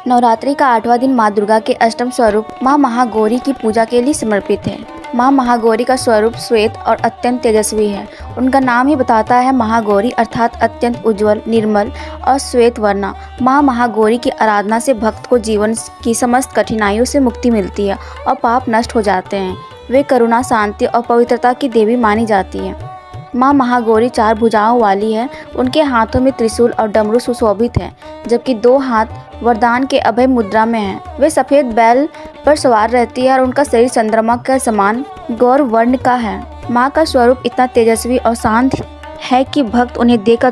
नवरात्रि का 8वां दिन माँ दुर्गा के अष्टम स्वरूप माँ महागौरी की पूजा के लिए समर्पित है। माँ महागौरी का स्वरूप श्वेत और अत्यंत तेजस्वी है। उनका नाम ही बताता है महागौरी अर्थात अत्यंत उज्जवल, निर्मल और श्वेत वर्णा। माँ महागौरी की आराधना से भक्त को जीवन की समस्त कठिनाइयों से मुक्ति मिलती है और पाप नष्ट हो जाते हैं। वे करुणा, शांति और पवित्रता की देवी मानी जाती है। माँ महागौरी 4 भुजाओं वाली है। उनके हाथों में त्रिशूल और डमरू सुशोभित है, जबकि 2 हाथ वरदान के अभय मुद्रा में हैं। वे सफ़ेद बैल पर सवार रहती है और उनका शरीर चंद्रमा के समान गौर वर्ण का है। माँ का स्वरूप इतना तेजस्वी और शांत है कि भक्त उन्हें देखकर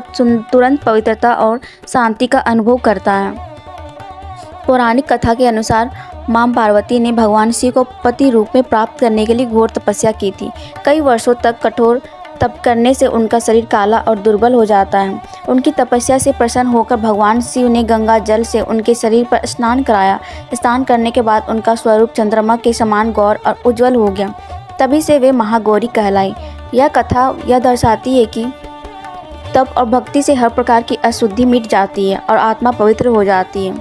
तुरंत पवित्रता और शांति का अनुभव करता है। पौराणिक कथा के अनुसार माँ पार्वती ने भगवान शिव को पति रूप में प्राप्त करने के लिए घोर तपस्या की थी। कई वर्षों तक कठोर तप करने से उनका शरीर काला और दुर्बल हो जाता है। उनकी तपस्या से प्रसन्न होकर भगवान शिव ने गंगा जल से उनके शरीर पर स्नान कराया। स्नान करने के बाद उनका स्वरूप चंद्रमा के समान गौर और उज्जवल हो गया। तभी से वे महागौरी कहलाई। यह कथा यह दर्शाती है कि तप और भक्ति से हर प्रकार की अशुद्धि मिट जाती है और आत्मा पवित्र हो जाती है।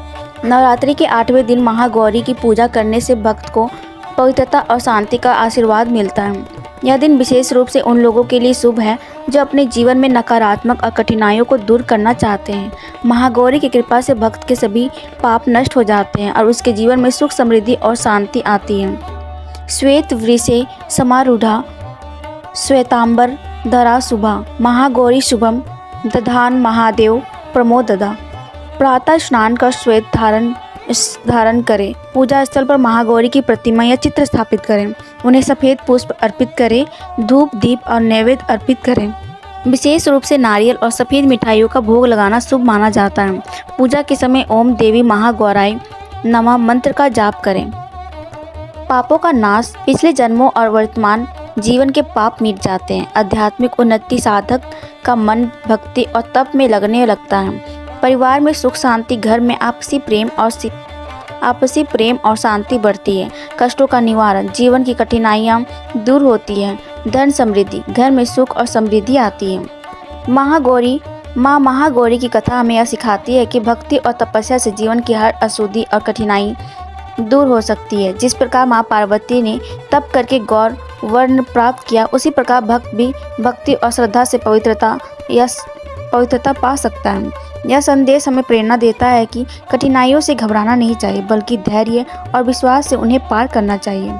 नवरात्रि के 8वें दिन महागौरी की पूजा करने से भक्त को पवित्रता और शांति का आशीर्वाद मिलता है। यह दिन विशेष रूप से उन लोगों के लिए शुभ है जो अपने जीवन में नकारात्मक और कठिनाइयों को दूर करना चाहते हैं। महागौरी की कृपा से भक्त के सभी पाप नष्ट हो जाते हैं और उसके जीवन में सुख, समृद्धि और शांति आती है। श्वेत वृषे समारूढ़ा श्वेतांबर धरा शुभा महागौरी शुभम दधान महादेव प्रमोददा। प्रातः स्नान कर श्वेत धारण करें। पूजा स्थल पर महागौरी की प्रतिमा या चित्र स्थापित करें। उन्हें सफ़ेद पुष्प अर्पित करें। धूप, दीप और नैवेद्य अर्पित करें। विशेष रूप से नारियल और सफ़ेद मिठाइयों का भोग लगाना शुभ माना जाता है। पूजा के समय ओम देवी महागौराय नमः मंत्र का जाप करें। पापों का नाश, पिछले जन्मों और वर्तमान जीवन के पाप मिट जाते हैं। आध्यात्मिक उन्नति, साधक का मन भक्ति और तप में लगने लगता है। परिवार में सुख शांति, घर में आपसी प्रेम और शांति बढ़ती है। कष्टों का निवारण, जीवन की कठिनाइयाँ दूर होती हैं। धन समृद्धि, घर में सुख और समृद्धि आती है। माँ महागौरी की कथा हमें यह सिखाती है कि भक्ति और तपस्या से जीवन की हर अशुद्धि और कठिनाई दूर हो सकती है। जिस प्रकार माँ पार्वती ने तप करके गौर वर्ण प्राप्त किया, उसी प्रकार भक्त भी भक्ति और श्रद्धा से पवित्रता पा सकता है। यह संदेश हमें प्रेरणा देता है कि कठिनाइयों से घबराना नहीं चाहिए, बल्कि धैर्य और विश्वास से उन्हें पार करना चाहिए।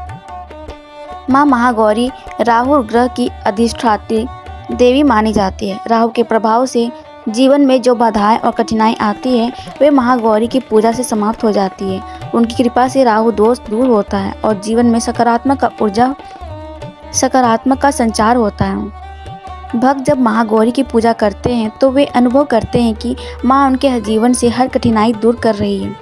माँ महागौरी राहु ग्रह की अधिष्ठात्री देवी मानी जाती है। राहु के प्रभाव से जीवन में जो बाधाएं और कठिनाई आती है, वे महागौरी की पूजा से समाप्त हो जाती है। उनकी कृपा से राहु दोष दूर होता है और जीवन में सकारात्मक का संचार होता है। भक्त जब महागौरी की पूजा करते हैं तो वे अनुभव करते हैं कि माँ उनके जीवन से हर कठिनाई दूर कर रही है।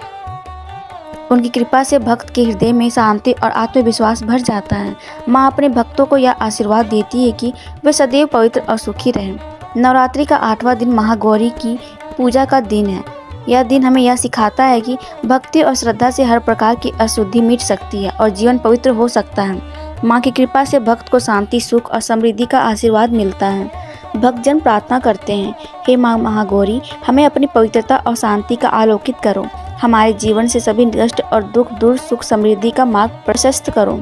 उनकी कृपा से भक्त के हृदय में शांति और आत्मविश्वास भर जाता है। माँ अपने भक्तों को यह आशीर्वाद देती है कि वे सदैव पवित्र और सुखी रहें। नवरात्रि का 8वां दिन महागौरी की पूजा का दिन है। यह दिन हमें यह सिखाता है कि भक्ति और श्रद्धा से हर प्रकार की अशुद्धि मिट सकती है और जीवन पवित्र हो सकता है। माँ की कृपा से भक्त को शांति, सुख और समृद्धि का आशीर्वाद मिलता है। भक्तजन प्रार्थना करते हैं, हे माँ महागौरी, हमें अपनी पवित्रता और शांति का आलोकित करो। हमारे जीवन से सभी कष्ट और दुख दूर, सुख समृद्धि का मार्ग प्रशस्त करो।